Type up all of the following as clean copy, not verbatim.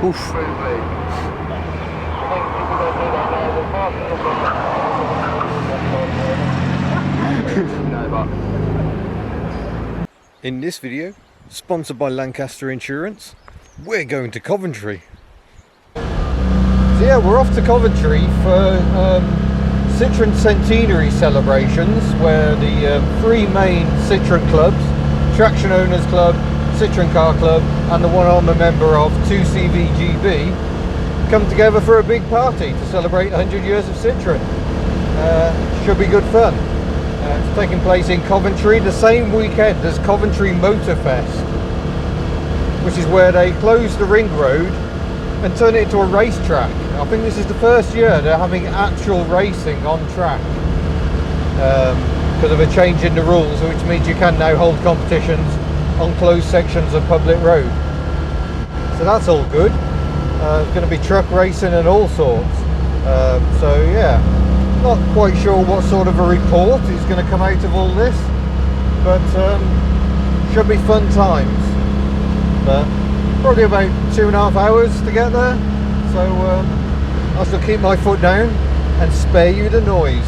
Oof. In this video, sponsored by Lancaster Insurance, we're going to Coventry. So yeah, we're off to Coventry for Citroën Centenary Celebrations, where the three main Citroën clubs, Traction Owners Club, Citroën Car Club and the one I'm a member of, 2CVGB, come together for a big party to celebrate 100 years of Citroën. Should be good fun. It's taking place in Coventry the same weekend as Coventry Motor Fest, which is where they close the ring road and turn it into a racetrack. I think this is the first year they're having actual racing on track because of a change in the rules, which means you can now hold competitions on closed sections of public road. So that's all good. There's going to be truck racing and all sorts. So yeah, not quite sure what sort of a report is going to come out of all this, but should be fun times. But probably about 2.5 hours to get there, so I shall keep my foot down and spare you the noise.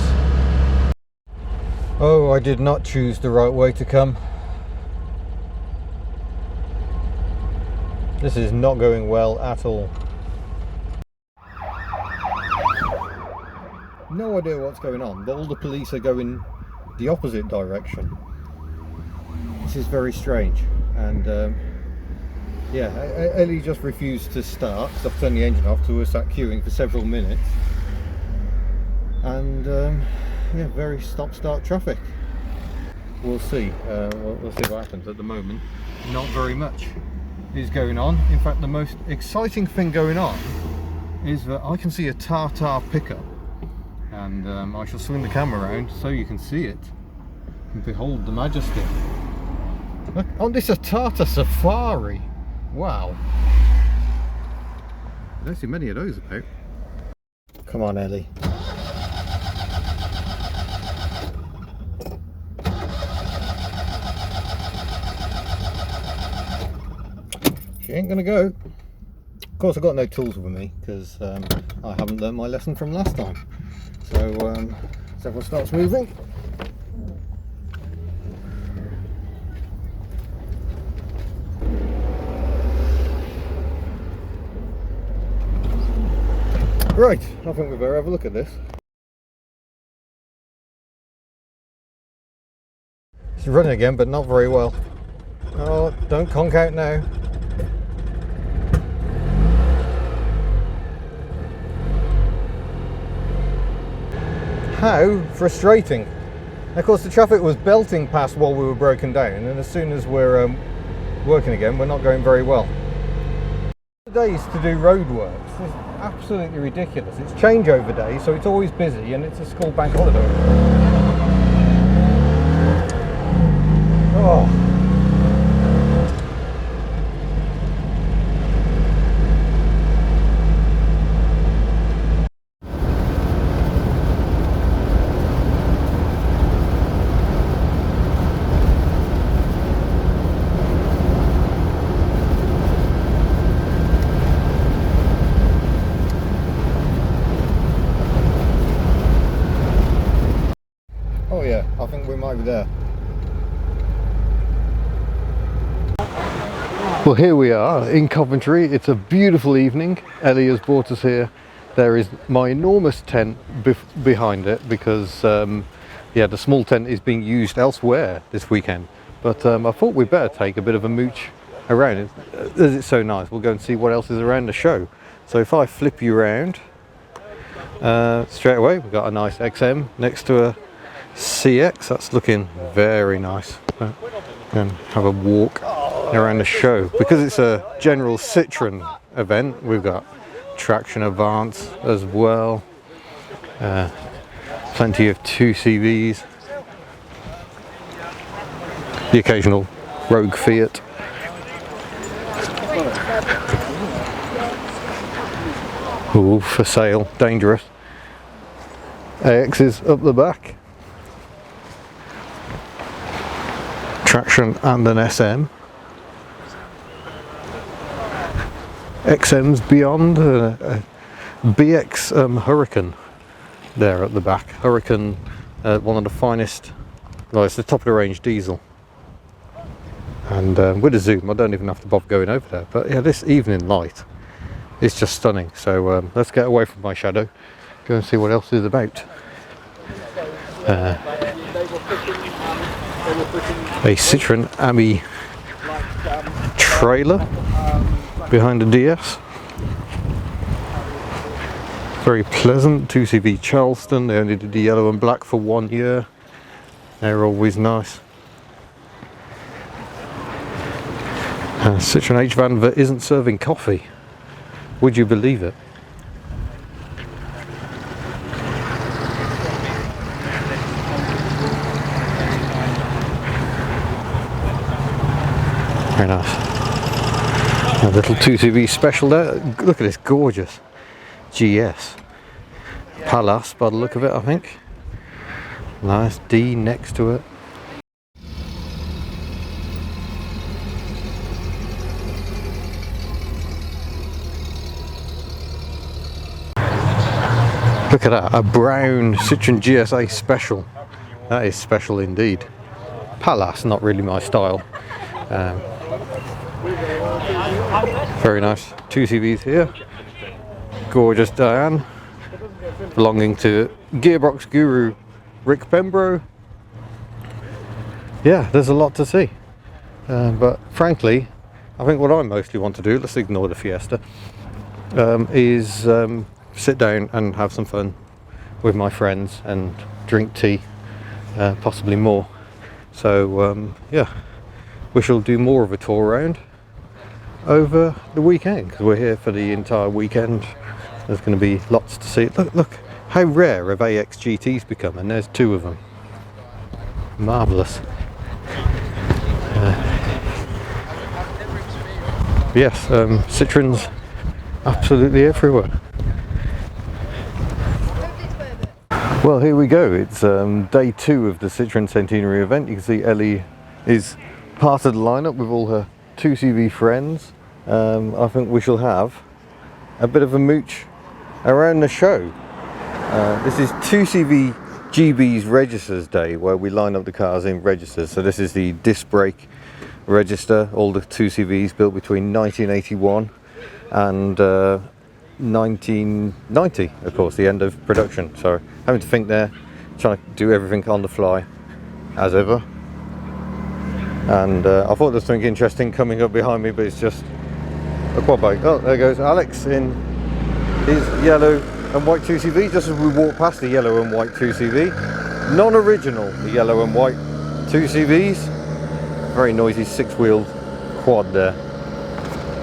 Oh, I did not choose the right way to come. This is not going well at all. No idea what's going on, but all the police are going the opposite direction. This is very strange, and yeah, Ellie just refused to start because I've turned the engine off, so we're sat queuing for several minutes. And yeah, very stop-start traffic. We'll see. We'll see what happens. At the moment, not very much is going on. In fact, the most exciting thing going on is that I can see a Tata pickup, and I shall swing the camera around so you can see it and behold the majesty. Look, oh, this is a Tata Safari. Wow, I don't see many of those about. Come on, Ellie. She ain't gonna go. Of course, I've got no tools with me because I haven't learned my lesson from last time. So several starts moving. Right, I think we better have a look at this. It's running again, but not very well. Oh, don't conk out now. How frustrating. And of course, the traffic was belting past while we were broken down, and as soon as we're working again, we're not going very well. Days to do road works. It's absolutely ridiculous. It's changeover day, so it's always busy, and it's a school bank holiday. Oh. I think we might be there. Well, here we are in Coventry. It's a beautiful evening. Ellie has brought us here. There is my enormous tent behind it because yeah, the small tent is being used elsewhere this weekend. But I thought we'd better take a bit of a mooch around it. As it's so nice, we'll go and see what else is around the show. So if I flip you around, straight away we've got a nice XM next to a CX. That's looking very nice. And have a walk around the show. Because it's a general Citroën event, we've got Traction Advance as well. Plenty of 2CVs. The occasional Rogue Fiat. Ooh, for sale, dangerous. AX's up the back. Traction and an SM. XM's beyond, BX Hurricane there at the back. Hurricane, one of the finest, well, it's the top of the range diesel. And with a zoom, I don't even have to bother going over there. But yeah, this evening light is just stunning. So let's get away from my shadow, go and see what else is about. A Citroën Abbey trailer behind the DS. Very pleasant. 2CV Charleston. They only did the yellow and black for 1 year. They're always nice. Citroën H-Van that isn't serving coffee. Would you believe it? Very nice. A little 2CV special there. Look at this gorgeous GS Palace by the look of it, I think. Nice D next to it. Look at that, a brown Citroën GSA special. That is special indeed. Palace, not really my style. Very nice. 2CVs here. Gorgeous Diane, belonging to gearbox guru Rick Pembroke. Yeah, there's a lot to see. But frankly, I think what I mostly want to do, let's ignore the Fiesta, is sit down and have some fun with my friends and drink tea, possibly more. So yeah, we shall do more of a tour around over the weekend, because we're here for the entire weekend. There's going to be lots to see. Look how rare have AX GTs become, and there's 2 of them. Marvellous. Yes, Citroen's absolutely everywhere. Well, here we go. It's day 2 of the Citroën Centenary event. You can see Ellie is part of the lineup with all her 2CV friends. I think we shall have a bit of a mooch around the show. This is 2CV GB's Registers Day, where we line up the cars in registers. So this is the disc brake register, all the 2CVs built between 1981 and 1990, of course, the end of production. So having to think there, trying to do everything on the fly as ever. And I thought there was something interesting coming up behind me, but it's just a quad bike. Oh, there goes Alex in his yellow and white 2CV, just as we walk past the yellow and white 2CV. Non-original, the yellow and white 2CVs. Very noisy 6-wheeled quad there.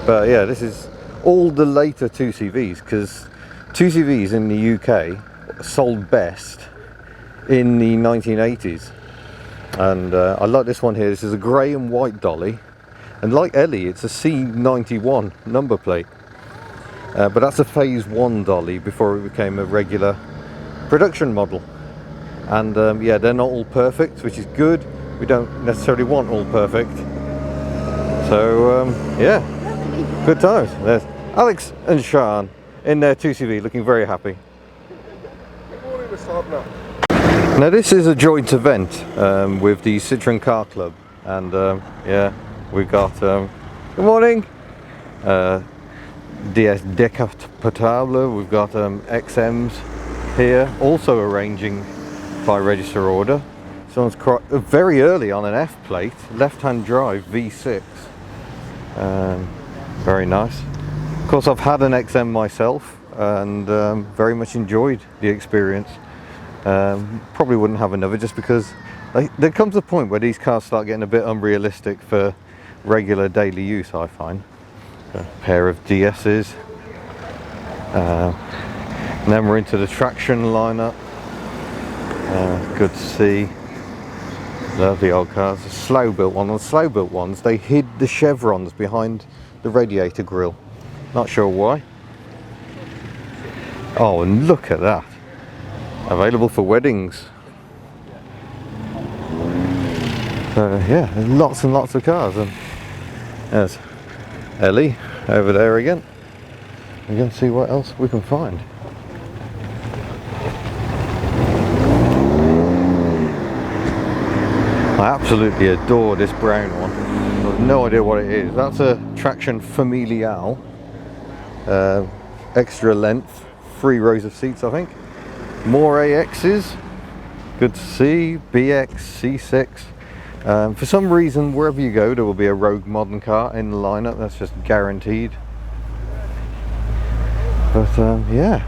But yeah, this is all the later 2CVs, because 2CVs in the UK sold best in the 1980s. And I like this one here. This is a grey and white dolly, and like Ellie, it's a C91 number plate, but that's a phase 1 dolly before it became a regular production model. And yeah, they're not all perfect, which is good. We don't necessarily want all perfect. So yeah, good times. There's Alex and Sean in their 2CV looking very happy. Good morning, Mr. HubNut. Now this is a joint event with the Citroën Car Club, and yeah, we've got good morning, DS Decapotable. We've got XMs here, also arranging by register order. Someone's very early on an F plate, left-hand drive V6. Very nice. Of course, I've had an XM myself, and very much enjoyed the experience. Probably wouldn't have another, just because there comes a point where these cars start getting a bit unrealistic for regular daily use, I find. A pair of DS's, and then we're into the traction lineup. Good to see. Lovely old cars. The slow built one. On the slow built ones, they hid the chevrons behind the radiator grille. Not sure why. Oh, and look at that. Available for weddings. Yeah, there's lots and lots of cars. And there's Ellie over there again. We're going to see what else we can find. I absolutely adore this brown one. I've no idea what it is. That's a Traction Familiale. Extra length, 3 rows of seats I think. More AXs, good to see. BX, C6. For some reason, wherever you go, there will be a Rogue modern car in the lineup. That's just guaranteed. But yeah,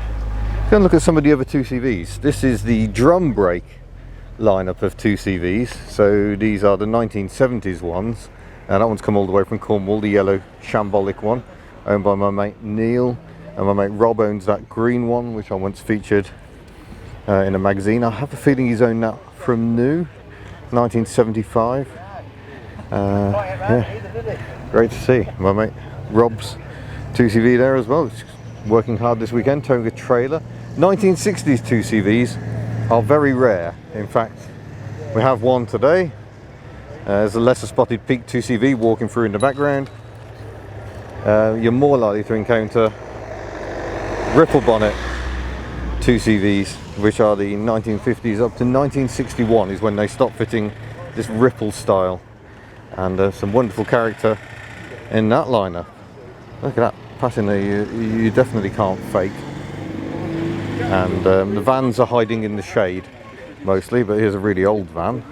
go and look at some of the other 2CVs. This is the drum brake lineup of 2CVs. So these are the 1970s ones. And that one's come all the way from Cornwall, the yellow shambolic one, owned by my mate Neil. And my mate Rob owns that green one, which I once featured in a magazine. I have a feeling he's owned that from new, 1975. Yeah, great to see. My mate Rob's 2CV there as well. It's working hard this weekend, towing a trailer. 1960s 2CVs are very rare. In fact, we have one today. There's a lesser spotted peak 2CV walking through in the background. You're more likely to encounter ripple bonnet 2CVs, which are the 1950s up to 1961 is when they stopped fitting this ripple style. And some wonderful character in that lineup. Look at that passing there, you definitely can't fake. And the vans are hiding in the shade mostly, but here's a really old van.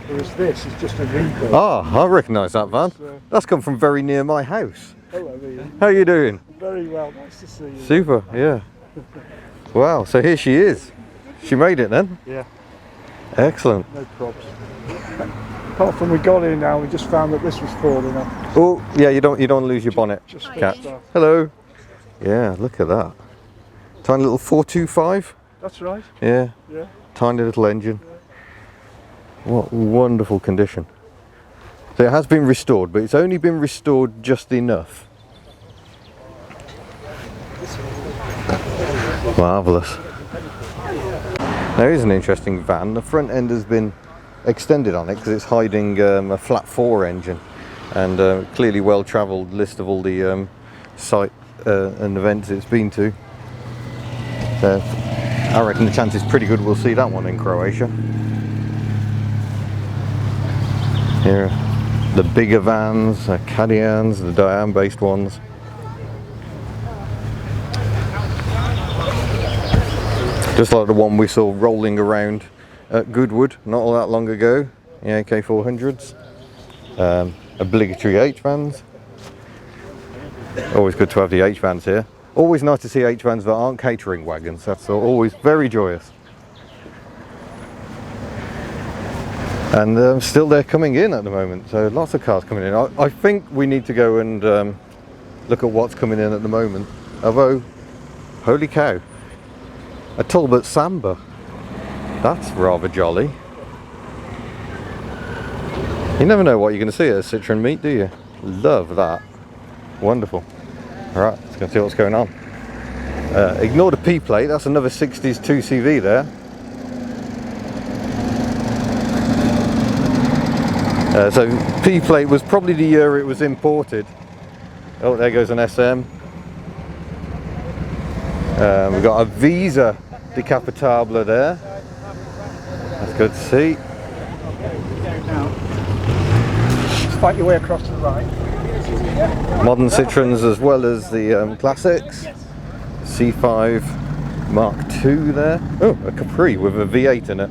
Whereas this is just a rebuild. Ah, I recognise that van. That's come from very near my house. Hello, Ian. How are you doing? Very well, nice to see you. Super, yeah. Wow, so here she is. She made it then? Yeah. Excellent. No props. Apart from we got here now, we just found that this was falling off. Oh, yeah, you don't lose your bonnet, Just Cat. stuff. Hello. Yeah, look at that. Tiny little 425. That's right. Yeah. Yeah. Tiny little engine. What wonderful condition. So it has been restored, but it's only been restored just enough. Marvellous. There is an interesting van. The front end has been extended on it because it's hiding a flat 4 engine, and clearly well travelled list of all the site and events it's been to. So I reckon the chance is pretty good we'll see that one in Croatia. Here are the bigger vans, the Cadians, the Diane based ones. Just like the one we saw rolling around at Goodwood not all that long ago, the AK400s. Obligatory H-vans. Always good to have the H-vans here. Always nice to see H-vans that aren't catering wagons. That's always very joyous. And still they're coming in at the moment, so lots of cars coming in. I think we need to go and look at what's coming in at the moment. Although, holy cow, a Talbot Samba. That's rather jolly. You never know what you're going to see at a Citroen meet, do you? Love that. Wonderful. Alright, let's go see what's going on. Ignore the P plate, that's another 60s 2CV there. So P plate was probably the year it was imported. Oh, there goes an SM. We've got a Visa Decapitable there. That's good to see. Just fight your way across to the right. Modern Citroens as well as the classics. C5 Mark II there. Oh, a Capri with a V8 in it.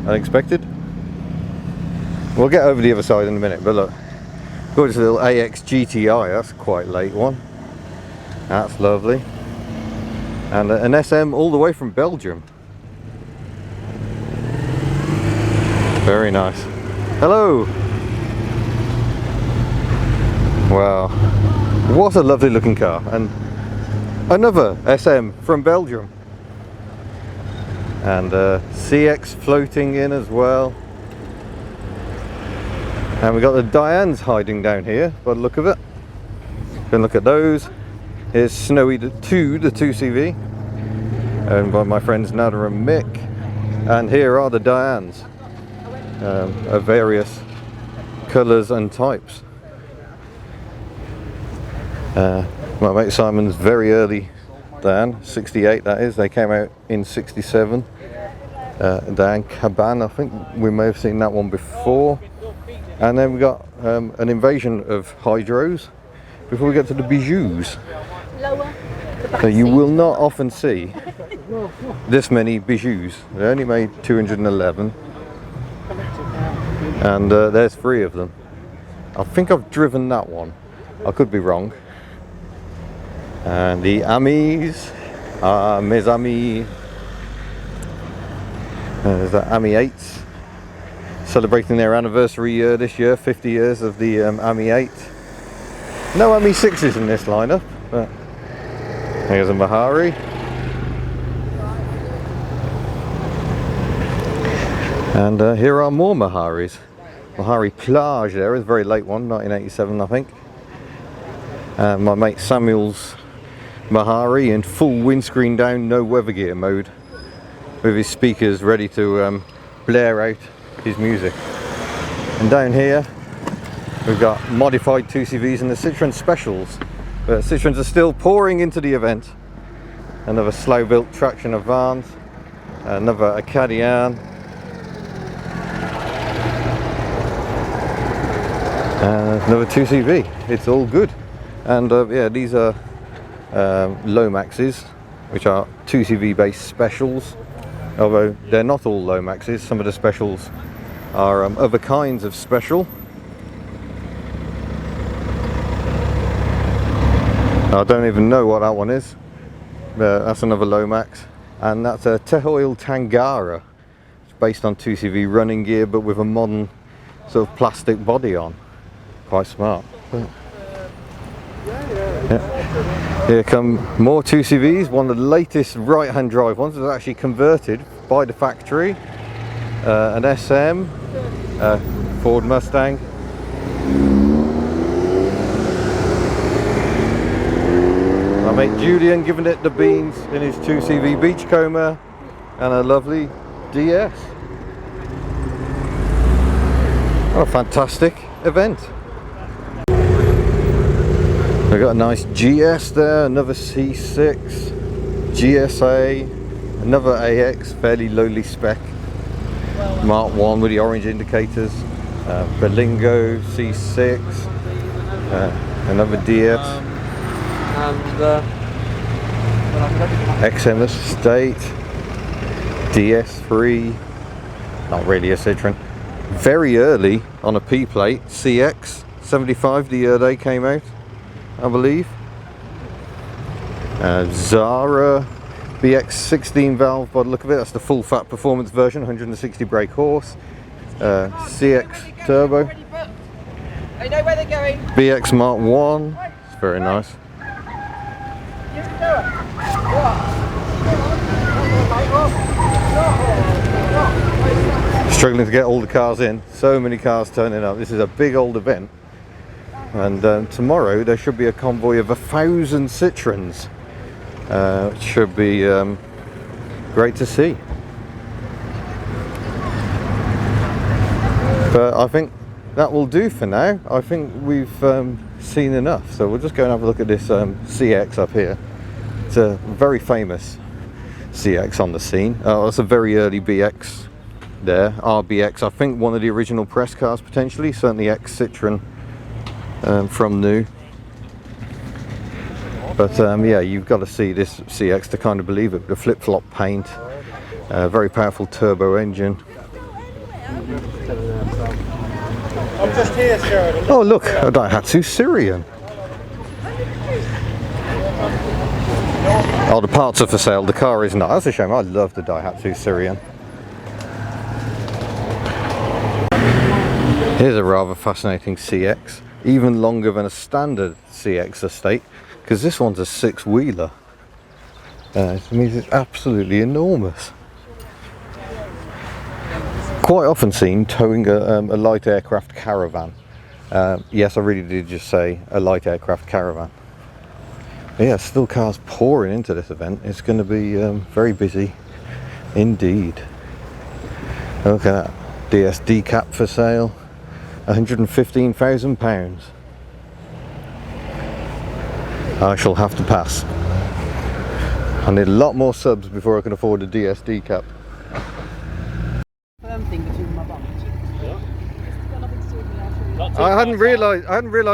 Unexpected. We'll get over the other side in a minute, but look. Gorgeous little AX GTI, that's a quite late one. That's lovely. And an SM all the way from Belgium. Very nice. Hello! Wow. What a lovely looking car. And another SM from Belgium. And CX floating in as well. And we've got the Dianes hiding down here by the look of it. Go and look at those. Here's Snowy 2, the 2CV, owned by my friends Nada and Mick. And here are the Dianes of various colours and types. My mate Simon's very early Dan, 68 that is. They came out in 67. Dan Caban, I think we may have seen that one before. And then we got an invasion of hydros before we get to the bijoux. So you will not often see this many bijoux. They only made 211, and there's 3 of them. I think I've driven that one. I could be wrong. And the Amis, mes amis. There's the Ami 8s celebrating their anniversary year this year, 50 years of the Ami 8. No Ami 6s in this lineup, but here's a Mahari. And here are more Maharis. Mahari Plage there is a very late one, 1987 I think. My mate Samuel's Mahari in full windscreen down, no weather gear mode, with his speakers ready to blare out his music. And down here we've got modified 2CVs and the Citroen Specials, but Citroens are still pouring into the event. Another slow built traction Avant, another Acadian, another 2CV. It's all good. And yeah, these are Lomaxes, which are 2CV based specials, although they're not all Lomaxes. Some of the specials are other kinds of special. I don't even know what that one is. That's another Lomax, and that's a Tehoil Tangara. It's based on 2CV running gear but with a modern sort of plastic body on. Quite smart. Yeah. Here come more 2CVs, one of the latest right hand drive ones that's actually converted by the factory. An SM, Ford Mustang. My mate Julian giving it the beans in his 2CV Beachcomber, and a lovely DS. What a fantastic event. We've got a nice GS there, another C6, GSA, another AX, fairly lowly spec, Mark 1 with the orange indicators, Berlingo C6, another DS, XM Estate, DS3, not really a Citroen. Very early on a P plate, CX 75 the year they came out, I believe. Zara BX 16 valve by the look of it, that's the full fat performance version, 160 brake horse. CX turbo. I know where they're going. BX Mark 1, it's very nice. Struggling to get all the cars in, so many cars turning up. This is a big old event. And tomorrow there should be a convoy of 1,000 Citroens, which should be great to see. But I think that will do for now. I think we've seen enough, so we'll just go and have a look at this CX up here. It's a very famous CX on the scene. It's a very early BX there, RBX. I think one of the original press cars potentially, certainly ex-Citroen. From new, but yeah, you've got to see this CX to kind of believe it. The flip-flop paint, very powerful turbo engine. I'm just here, sir. Oh look, a Daihatsu Syrian. Oh, the parts are for sale, the car is not. That's a shame, I love the Daihatsu Syrian. Here's a rather fascinating CX. Even longer than a standard CX estate, because this one's a 6-wheeler. It means it's absolutely enormous. Quite often seen towing a light aircraft caravan. Yes, I really did just say a light aircraft caravan. But yeah, still cars pouring into this event. It's going to be very busy indeed. Look at that DSD cap for sale. £115,000. I shall have to pass. I need a lot more subs before I can afford a DSD cap. I hadn't realised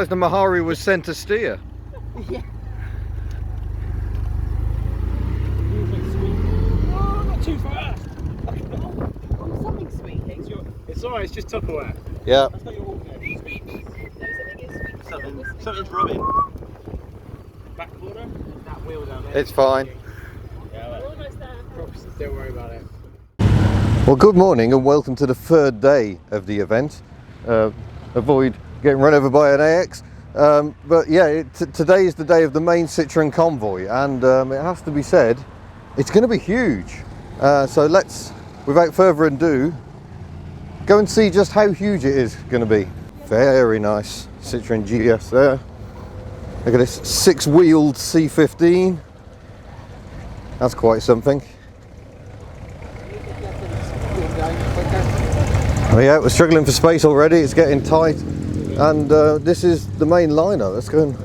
the Mahari was centre steer. Yeah. Oh, not too fast. Something sweet. It's alright, it's just Tupperware. Yeah. That's not your walkout. Sweet. No, something is sweet. Something's rubbing. Back corner? That wheel down there. It's fine. Yeah, We're almost there. don't worry about it. Well, good morning and welcome to the third day of the event. Avoid getting run over by an AX. But yeah, today is the day of the main Citroen convoy, and it has to be said, it's going to be huge. So let's, without further ado, go and see just how huge it is going to be. Very nice Citroen GS there. Look at this 6-wheeled C15. That's quite something. Oh yeah, we're struggling for space already. It's getting tight, and this is the main lineup. Let's go and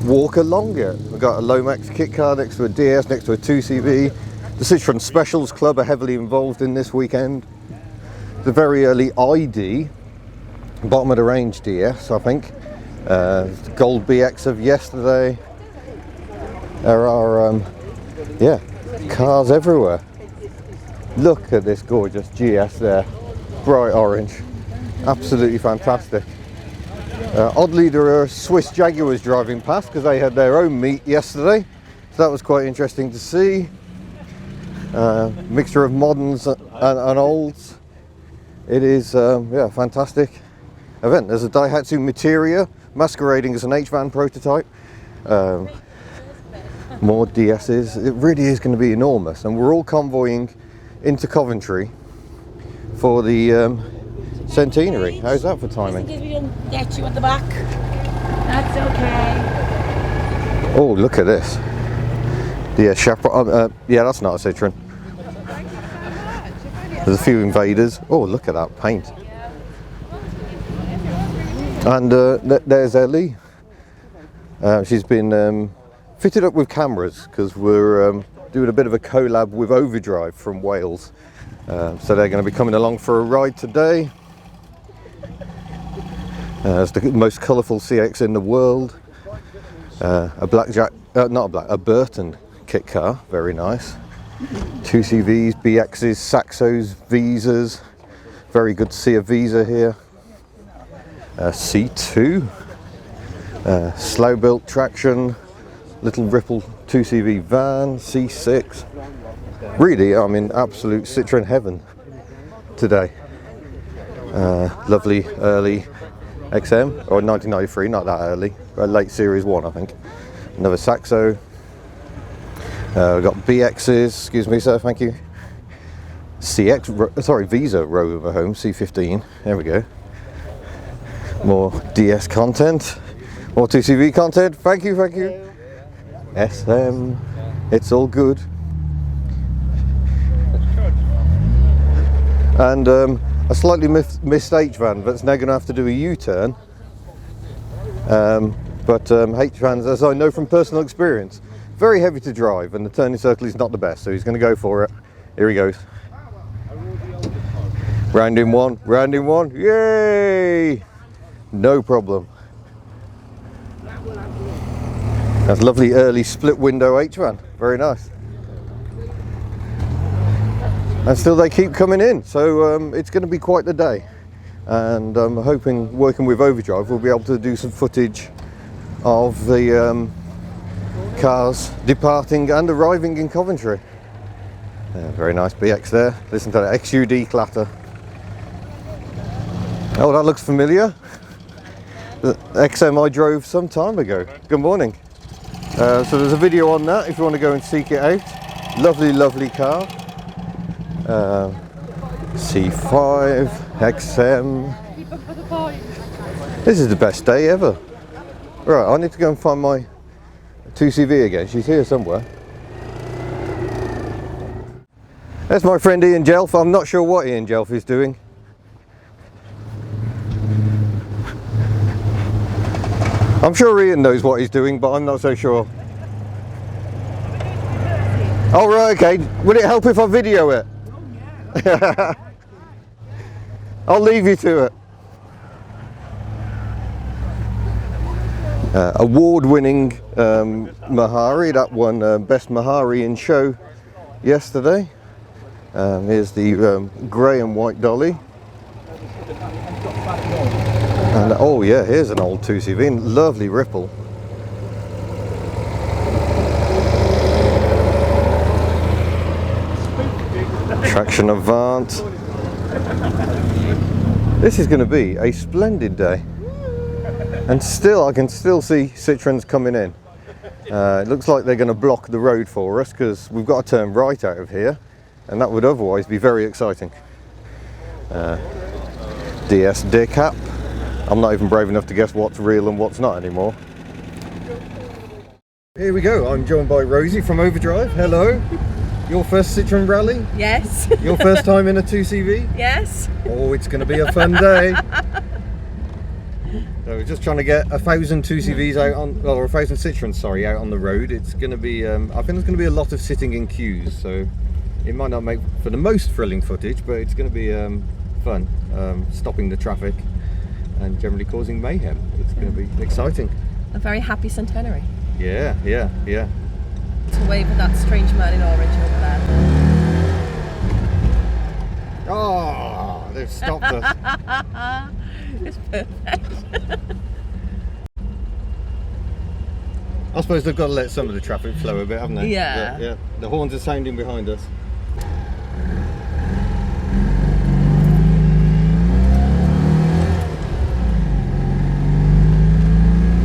walk along it. We've got a Lomax kit car next to a DS, next to a 2CV. The Citroen Specials Club are heavily involved in this weekend. The very early ID, bottom of the range DS, I think. The Gold BX of yesterday. There are, yeah, cars everywhere. Look at this gorgeous GS there. Bright orange, absolutely fantastic. Oddly, there are Swiss Jaguars driving past because they had their own meet yesterday, so that was quite interesting to see. Mixture of moderns and olds. It is, yeah, fantastic event. There's a Daihatsu Materia masquerading as an H-van prototype. More DS's. It really is going to be enormous, and we're all convoying into Coventry for the Centenary. How's that for timing? Because we don't get you at the back. That's okay. Oh, look at this. The Chaperon. Yeah, that's not a Citroen. There's a few invaders. Oh, look at that paint. And there's Ellie. She's been fitted up with cameras because we're doing a bit of a collab with Overdrive from Wales. So they're going to be coming along for a ride today. It's the most colourful CX in the world. A Burton kit car, very nice. 2CVs, BXs, Saxos, Visas. Very good to see a Visa here. C2. Slow built traction. Little Ripple 2CV van, C6. Really, I'm in absolute Citroen heaven today. Lovely early XM, or 1993, not that early, late Series 1 I think. Another Saxo. We've got BXs, excuse me sir, thank you. Visa Rover Home, C15, there we go. More DS content, more 2CV content, thank you, thank you. SM, it's all good. And a slightly missed H-van that's now going to have to do a U-turn. But H-vans, as I know from personal experience, very heavy to drive, and the turning circle is not the best, so he's going to go for it. Here he goes. Round in one, yay! No problem. That's lovely early split window H-van, very nice. And still they keep coming in, so it's going to be quite the day. And I'm hoping, working with Overdrive, we'll be able to do some footage of the cars departing and arriving in Coventry. Very nice BX there. Listen to that XUD clatter. Oh, that looks familiar. The XM I drove some time ago. Good morning. So there's a video on that if you want to go and seek it out. Lovely, lovely car. C5, XM. This is the best day ever. Right, I need to go and find my 2CV again. She's here somewhere. There's my friend Ian Jelf. I'm not sure what Ian Jelf is doing. I'm sure Ian knows what he's doing, but I'm not so sure. Oh, right, okay. Would it help if I video it? Oh, yeah. I'll leave you to it. Award-winning Mahari, that won Best Mahari in Show yesterday. Here's the grey and white dolly. And oh yeah, here's an old 2CV, lovely ripple. Traction Avant. This is going to be a splendid day. And still, I can still see Citroens coming in. It looks like they're going to block the road for us because we've got to turn right out of here, and that would otherwise be very exciting. DS decap. I'm not even brave enough to guess what's real and what's not anymore. Here we go. I'm joined by Rosie from Overdrive. Hello. Your first Citroen rally? Yes. Your first time in a 2CV? Yes. Oh, it's going to be a fun day. So we're just trying to get 1,000 2CVs out on, or 1,000 Citroens, sorry, out on the road. It's going to be, I think there's going to be a lot of sitting in queues, so it might not make for the most thrilling footage, but it's going to be fun, stopping the traffic and generally causing mayhem. It's going to be exciting. A very happy centenary. Yeah. To wave at that strange man in orange over there. Oh, they've stopped us. It's perfect. I suppose they've got to let some of the traffic flow a bit, haven't they? Yeah. But, yeah. The horns are sounding behind us.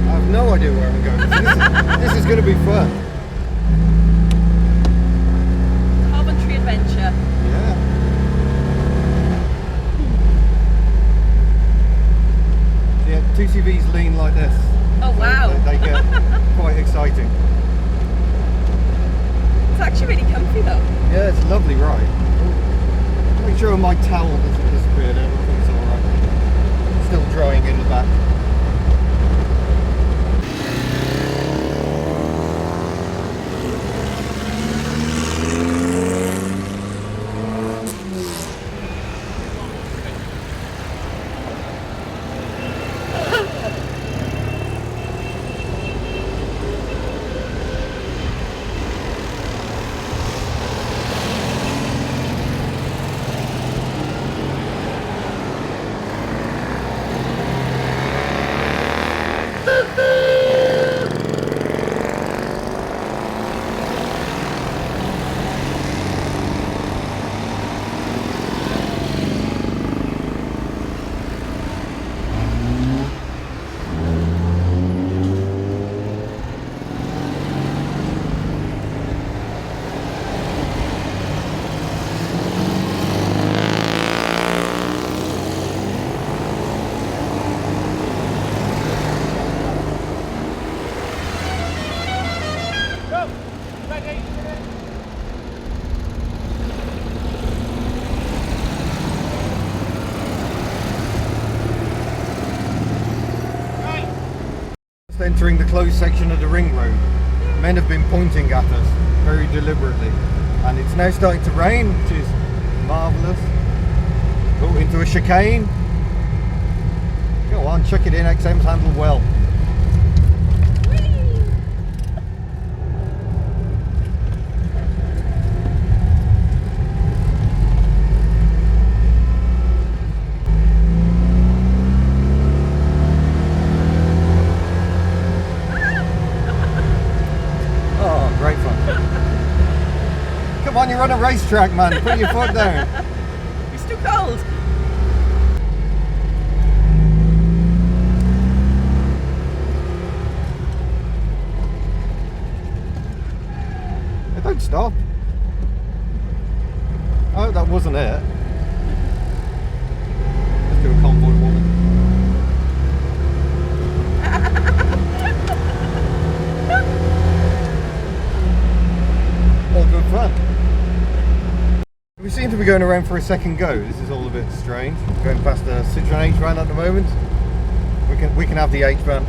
I have no idea where I'm going. This is going to be fun. Coventry adventure. Yeah. Yeah, 2CVs lean like this. Oh wow. So they get quite exciting. It's actually really comfy though. Yeah, it's a lovely ride. Make sure my towel doesn't disappear. I think it's alright. Still drying in the back. Entering the closed section of the ring road. Men have been pointing at us very deliberately, and it's now starting to rain, which is marvellous. Oh, into a chicane. Go on, chuck it in, XM's handled well. Come on, you're on a racetrack, man. Put your foot down. It's too cold. Hey, don't stop. Oh, that wasn't it. Let's do a convoy woman. All good fun. We seem to be going around for a second go. This is all a bit strange. Going past the Citroen H-Van at the moment. We can have the H-Van.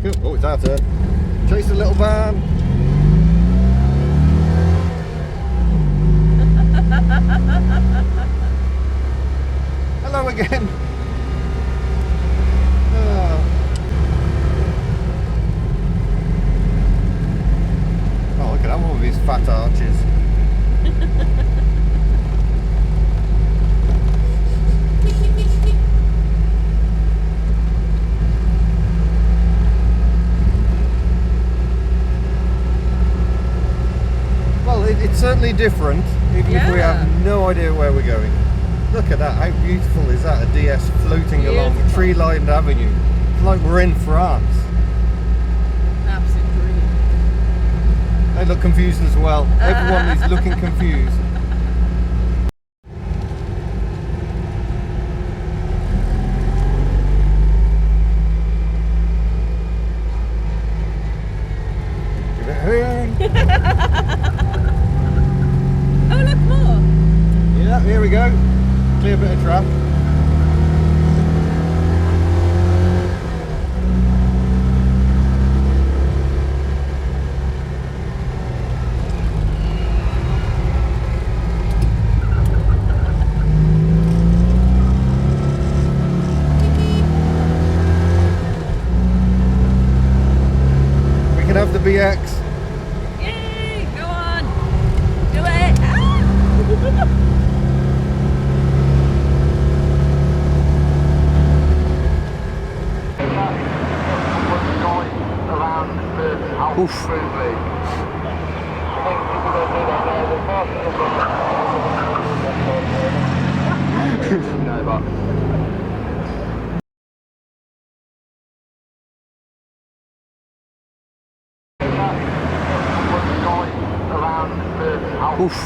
cool. Oh, it's our turn. Chase the little van. Hello again. Oh, look at that one with his fat arches. Well, it's certainly different, even if we have no idea where we're going. Look at that, how beautiful is that? A DS floating along a tree-lined avenue. It's like we're in France. Absolute dream. They look confused as well. Everyone is looking confused. Give it a hurry. Oh, look, more. Yeah, here we go. Clear bit of track. We can have the BX. Yay, go on. Do it. Ah! Oof. Oof.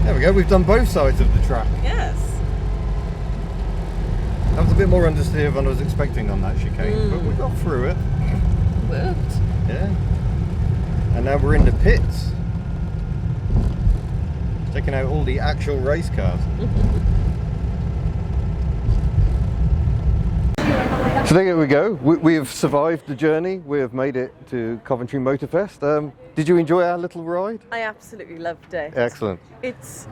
There we go, we've done both sides of the track. Yes. That was a bit more understeer than I was expecting on that chicane, but we got through it. Worked. Yeah. And now we're in the pits. Checking out all the actual race cars. So there we go. We have survived the journey. We have made it to Coventry Motor Fest. Did you enjoy our little ride? I absolutely loved it. Excellent. It's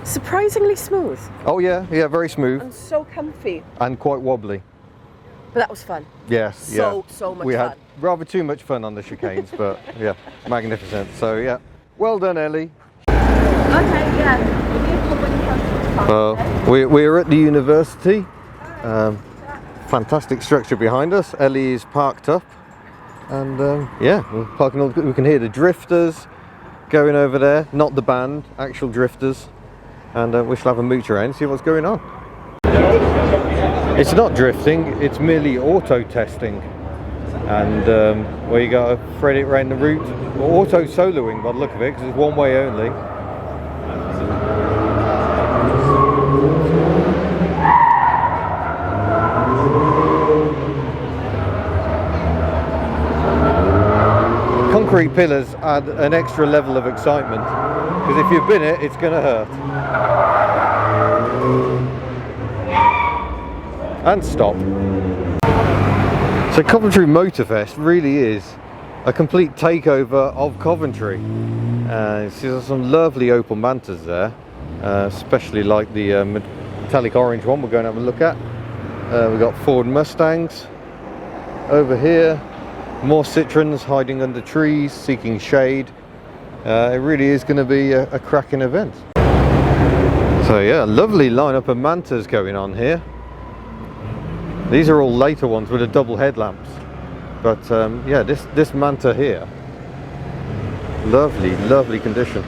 surprisingly smooth Oh yeah, very smooth and so comfy. and quite wobbly. But that was fun. Yes, So much we fun. had rather too much fun on the chicanes, but yeah, magnificent. So yeah, well done, Ellie. Okay, yeah. We're at the university. Fantastic structure behind us. Ellie is parked up, and yeah, we're parking. We can hear the drifters going over there. Not the band, actual drifters. And we shall have a mooch around and see what's going on. It's not drifting, it's merely auto testing. And where you got to thread it around the route. Well, auto soloing by the look of it, because it's one way only. Concrete pillars add an extra level of excitement, because if you've been it, it's going to hurt. And stop. So Coventry Motor Fest really is a complete takeover of Coventry. There's some lovely Opel Mantas there, especially like the metallic orange one we're going to have a look at. We've got Ford Mustangs over here, more Citroens hiding under trees, seeking shade. It really is going to be a cracking event. So yeah, lovely lineup of Mantas going on here. These are all later ones with the double headlamps, but yeah, this Manta here, lovely condition,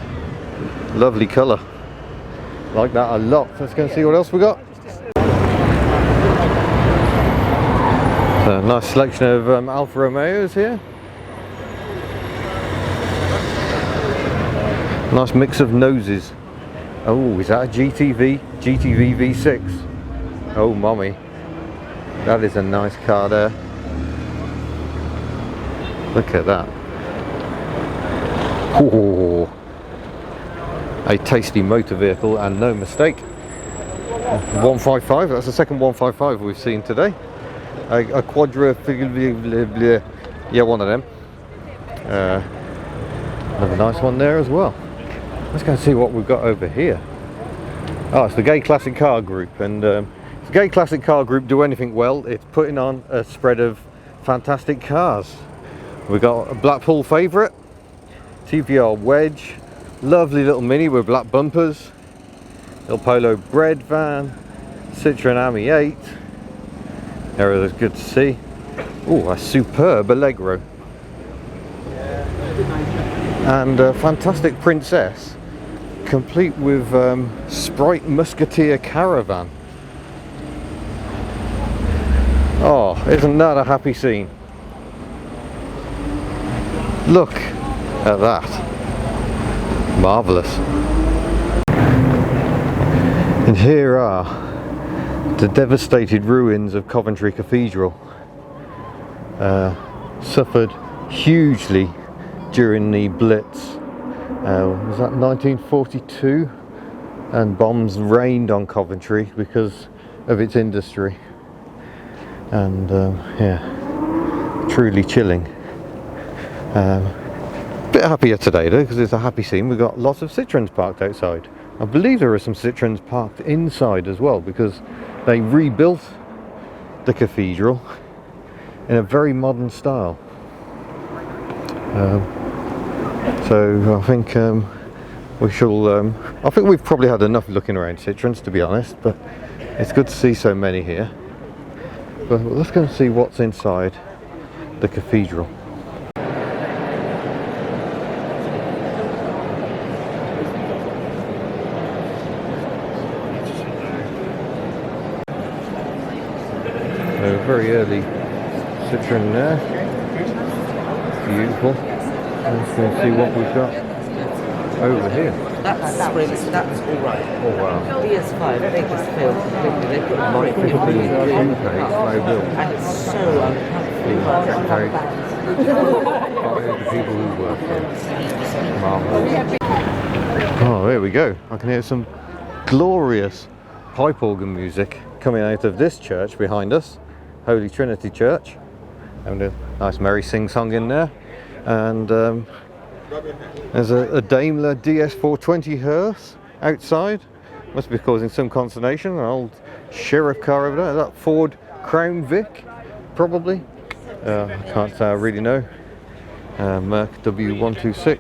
lovely colour, like that a lot. Let's go and see what else we got. So, nice selection of Alfa Romeos here. Nice mix of noses. Oh, is that a GTV V6? Oh, mommy. That is a nice car there. Look at that. Ooh, a tasty motor vehicle, and no mistake. 155, that's the second 155 we've seen today. A quadra, yeah, one of them. Another nice one there as well. Let's go and see what we've got over here. Oh, it's the Gay Classic Car Group, and if the Gay Classic Car Group do anything well, it's putting on a spread of fantastic cars. We've got a Blackpool favourite, TVR Wedge, lovely little Mini with black bumpers, little Polo bread van, Citroen Ami 8, there is good to see. Oh, a superb Allegro, and a fantastic Princess, complete with Sprite Musketeer Caravan. Oh, isn't that a happy scene? Look at that. Marvellous. And here are the devastated ruins of Coventry Cathedral. Suffered hugely during the Blitz. Was that 1942? And bombs rained on Coventry because of its industry. And yeah, truly chilling. Bit happier today though, because it's a happy scene. We've got lots of Citroens parked outside. I believe there are some Citroens parked inside as well, because they rebuilt the cathedral in a very modern style. So I think we shall. I think we've probably had enough looking around Citroens, to be honest. But it's good to see so many here. But let's go and see what's inside the cathedral. So very early Citroen there. Beautiful. Let's go and see what we've got over here. That's all right. Oh wow. BS5, they just failed completely. They put Might everything be really, really slow build. and it's so uncomfortable. The people who work here. Marvellous. Oh, there we go. I can hear some glorious pipe organ music coming out of this church behind us, Holy Trinity Church. Having a nice merry sing-song in there. And there's a Daimler DS420 hearse outside. Must be causing some consternation. An old sheriff car over there. That Ford Crown Vic, probably. I can't really know. Merc W126.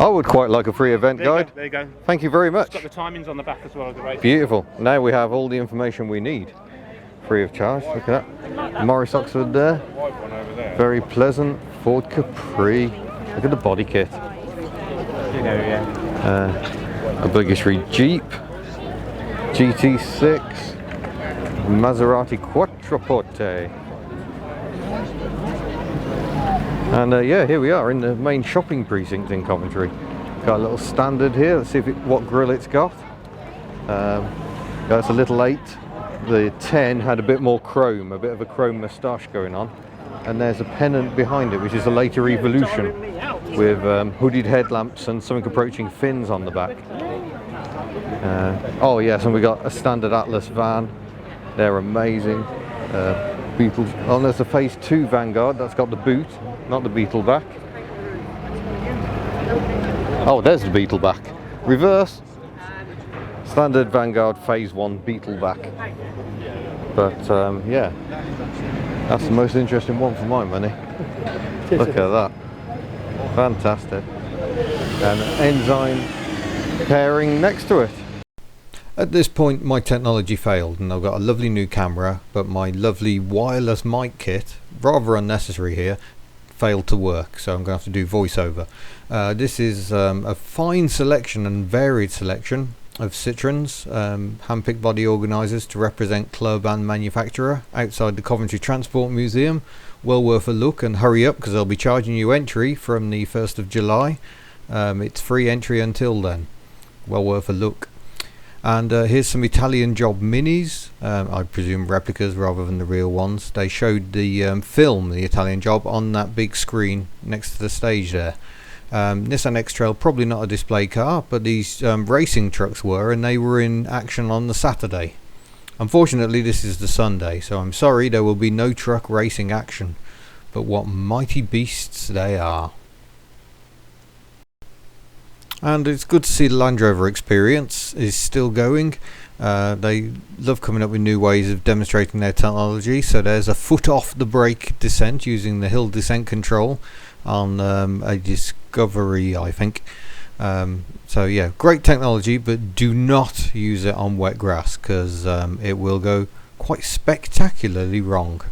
I would quite like a free event guide. There you go. Thank you very much. It's got the timings on the back as well as the race. Beautiful. Now we have all the information we need, free of charge. Look at that. Morris Oxford there. One over there. Very pleasant. Ford Capri. Look at the body kit. You know, yeah. Obligatory Jeep. GT6. Maserati Quattroporte. And yeah, here we are in the main shopping precinct in Coventry. Got a little standard here. Let's see what grille it's got. That's a little 8. The 10 had a bit more chrome, a bit of a chrome moustache going on. And there's a pennant behind it, which is a later evolution with hooded headlamps and something approaching fins on the back. Oh yes, and we got a standard Atlas van. They're amazing. Beetle. Oh, there's a Phase 2 Vanguard. That's got the boot, not the Beetle back. Oh, there's the Beetle back. Reverse. Standard Vanguard Phase 1 Beetle back. But yeah, that's the most interesting one for my money. Look at that. Fantastic. And Enzyme pairing next to it. At this point my technology failed and I've got a lovely new camera, but my lovely wireless mic kit, rather unnecessary here, failed to work, so I'm going to have to do voiceover. This is a fine selection and varied selection of Citroens, hand-picked body organisers to represent club and manufacturer outside the Coventry Transport Museum. Well worth a look, and hurry up because they'll be charging you entry from the 1st of July. It's free entry until then. Well worth a look. And here's some Italian job minis, I presume replicas rather than the real ones. They showed the film, the Italian job, on that big screen next to the stage there. Nissan X-Trail, probably not a display car, but these racing trucks were, and they were in action on the Saturday. Unfortunately, this is the Sunday, so I'm sorry there will be no truck racing action, but what mighty beasts they are. And it's good to see the Land Rover experience is still going. They love coming up with new ways of demonstrating their technology. So there's a foot off the brake descent using the hill descent control on a Discovery, I think. So yeah, great technology, but do not use it on wet grass because it will go quite spectacularly wrong.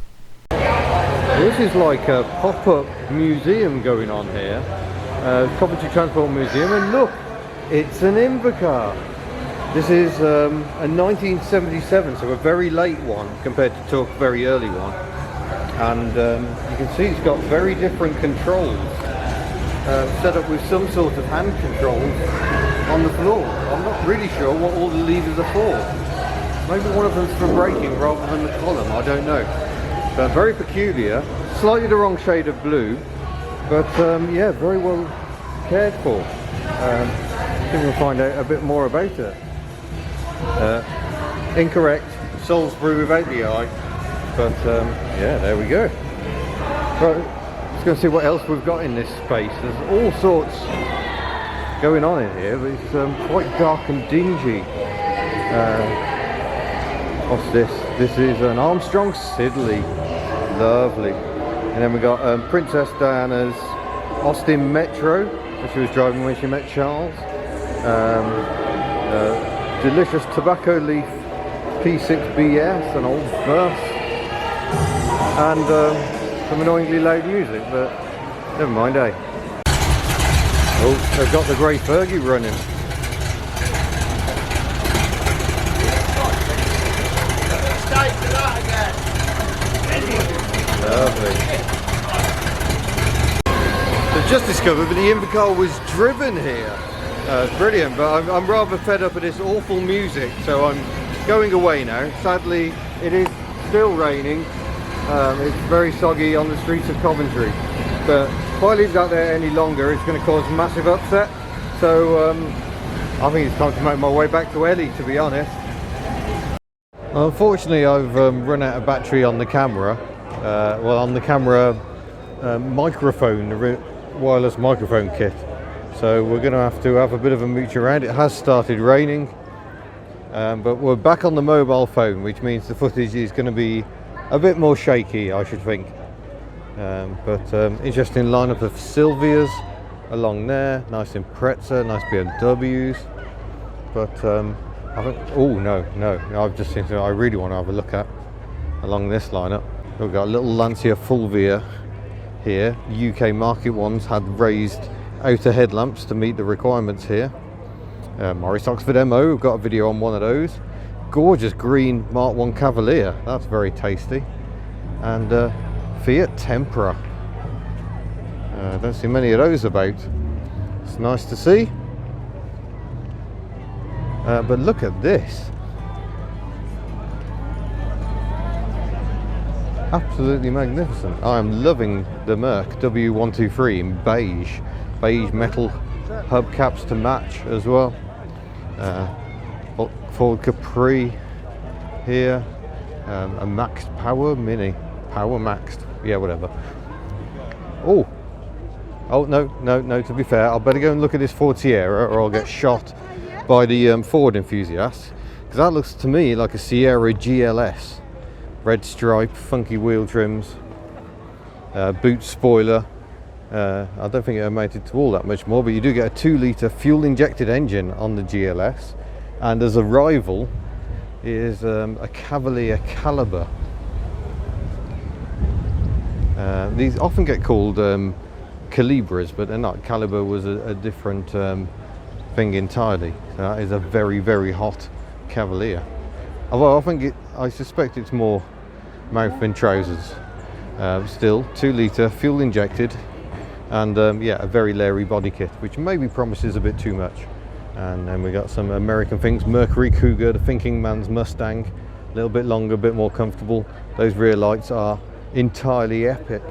This is like a pop-up museum going on here. Coventry Transport Museum, and look, it's an Invacar. This is a 1977, so a very late one compared to a very early one. And you can see it's got very different controls, set up with some sort of hand controls on the floor. I'm not really sure what all the levers are for. Maybe one of them's for braking rather than the column, I don't know. But very peculiar, slightly the wrong shade of blue. But yeah, very well cared for. I think we'll find out a bit more about it. Incorrect, Salisbury without the I. But yeah, there we go. Right, let's go see what else we've got in this space. There's all sorts going on in here, but it's quite dark and dingy. What's this? This is an Armstrong Siddeley. Lovely. And then we got Princess Diana's Austin Metro, which she was driving when she met Charles. Delicious tobacco leaf P6BS, an old bus. And some annoyingly loud music, but never mind, eh? Oh, they've got the grey Fergie running. Lovely. I've just discovered that the Invacar was driven here. It's brilliant, but I'm rather fed up of this awful music, so I'm going away now. Sadly, it is still raining. It's very soggy on the streets of Coventry. But if I leave that there any longer, it's going to cause massive upset. So I think it's time to make my way back to Ellie, to be honest. Unfortunately, I've run out of battery on the camera. Well, on the camera microphone, the wireless microphone kit. So we're going to have a bit of a mooch around. It has started raining, but we're back on the mobile phone, which means the footage is going to be a bit more shaky, I should think. But interesting lineup of Silvias along there, nice Impreza, nice BMWs. But I think, oh no, I've just seen something I really want to have a look at along this lineup. We've got a little Lancia Fulvia here. UK market ones had raised outer headlamps to meet the requirements here. Morris Oxford MO, we've got a video on one of those. Gorgeous green Mark 1 Cavalier, that's very tasty. And Fiat Tempera. Don't see many of those about. It's nice to see. But look at this. Absolutely magnificent. I'm loving the Merc W123 in beige metal hubcaps to match as well. Ford Capri here, a maxed power mini, power maxed, yeah, whatever. Oh no, to be fair, I'll better go and look at this Ford Sierra or I'll get shot by the Ford enthusiasts, because that looks to me like a Sierra GLS. Red stripe, funky wheel trims, boot spoiler. I don't think it amounted to all that much more, but you do get a 2-litre fuel injected engine on the GLS, and as a rival is a Cavalier Caliber. These often get called Calibras, but they're not. Caliber was a different thing entirely. So that is a very, very hot Cavalier. Although I suspect it's more mouth than trousers. Still 2-litre fuel injected, and yeah, a very leery body kit, which maybe promises a bit too much. And then we got some American things. Mercury Cougar, the thinking man's Mustang. A little bit longer, a bit more comfortable. Those rear lights are entirely epic.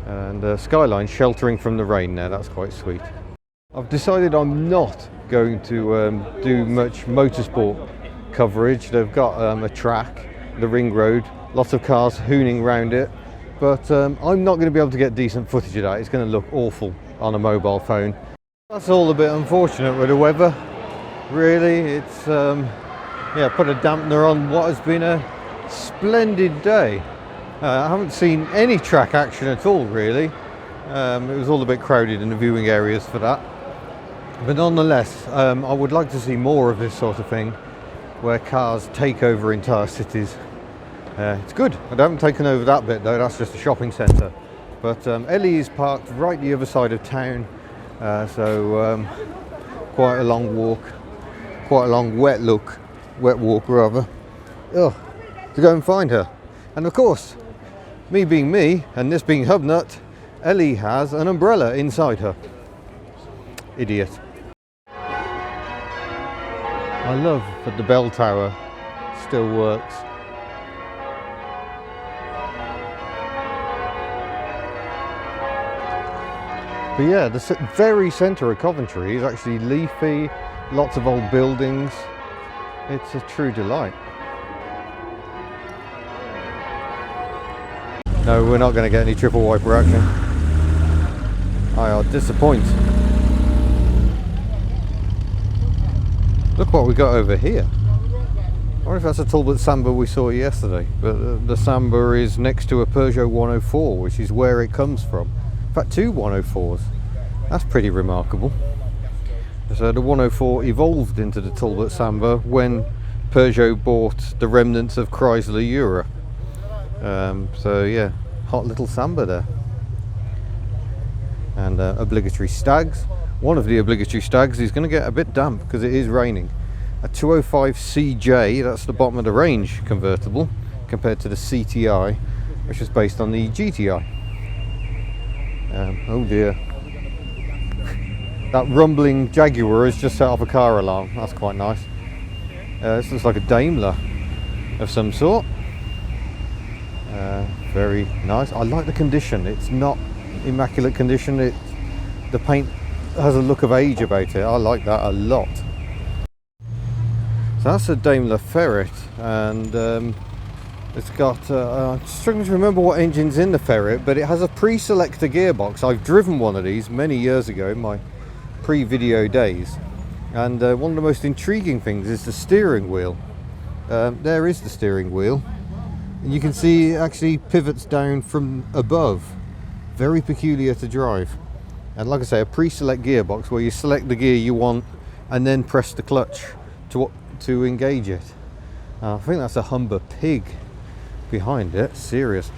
And skyline sheltering from the rain there, that's quite sweet. I've decided I'm not going to do much motorsport coverage. They've got a track, the ring road, lots of cars hooning around it, but I'm not going to be able to get decent footage of that. It's going to look awful on a mobile phone. That's all a bit unfortunate with the weather, really. It's yeah, put a dampener on what has been a splendid day. I haven't seen any track action at all, really. It was all a bit crowded in the viewing areas for that. But nonetheless, I would like to see more of this sort of thing, where cars take over entire cities. It's good. I haven't taken over that bit though, that's just a shopping centre. But Ellie is parked right the other side of town, so quite a long walk, quite a long wet walk rather, to go and find her. And of course, me being me, and this being HubNut, Ellie has an umbrella inside her. Idiot. I love that the bell tower still works. But yeah, the very centre of Coventry is actually leafy, lots of old buildings. It's a true delight. No, we're not going to get any triple wiper action. I disappoint. Look what we got over here. I wonder if that's a Talbot Samba we saw yesterday, but the Samba is next to a Peugeot 104, which is where it comes from. In fact, two 104s. That's pretty remarkable. So the 104 evolved into the Talbot Samba when Peugeot bought the remnants of Chrysler Eura. So yeah, hot little Samba there. And obligatory stags. One of the obligatory stags is going to get a bit damp because it is raining. A 205 CJ, that's the bottom of the range convertible, compared to the CTI, which is based on the GTI. Oh dear. That rumbling Jaguar has just set off a car alarm. That's quite nice. This looks like a Daimler of some sort. Very nice. I like the condition. It's not immaculate condition. The paint has a look of age about it. I like that a lot. So that's a Daimler Ferret, and it's got, I'm struggling to remember what engine's in the Ferret, but it has a pre-selector gearbox. I've driven one of these many years ago in my pre-video days, and one of the most intriguing things is the steering wheel. There is the steering wheel, and you can see it actually pivots down from above. Very peculiar to drive. And like I say, a pre-select gearbox where you select the gear you want and then press the clutch to engage it. I think that's a Humber Pig behind it. Serious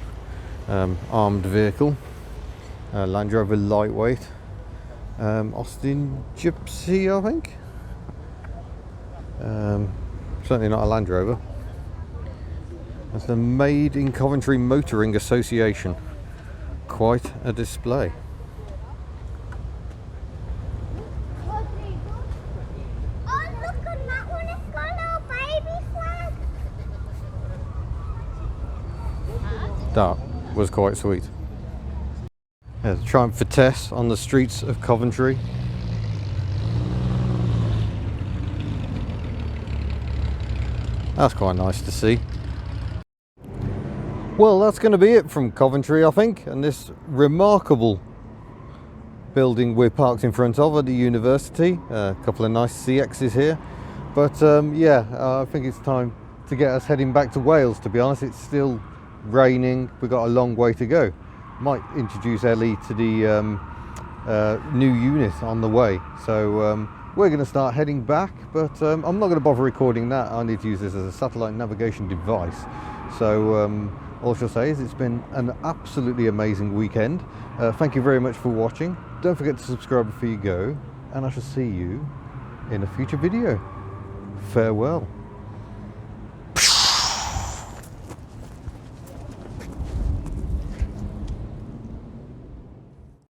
armed vehicle. Land Rover lightweight. Austin Gypsy, I think. Certainly not a Land Rover. That's the Made in Coventry Motoring Association. Quite a display. That was quite sweet. Yeah, the Triumph Vitesse on the streets of Coventry. That's quite nice to see. Well, that's going to be it from Coventry, I think, and this remarkable building we're parked in front of at the university. A couple of nice CXs here. But yeah, I think it's time to get us heading back to Wales, to be honest. It's still raining, we've got a long way to go. Might introduce Ellie to the new unit on the way, so we're going to start heading back, but I'm not going to bother recording that. I need to use this as a satellite navigation device. So all I shall say is it's been an absolutely amazing weekend. Thank you very much for watching. Don't forget to subscribe before you go, and I shall see you in a future video. Farewell.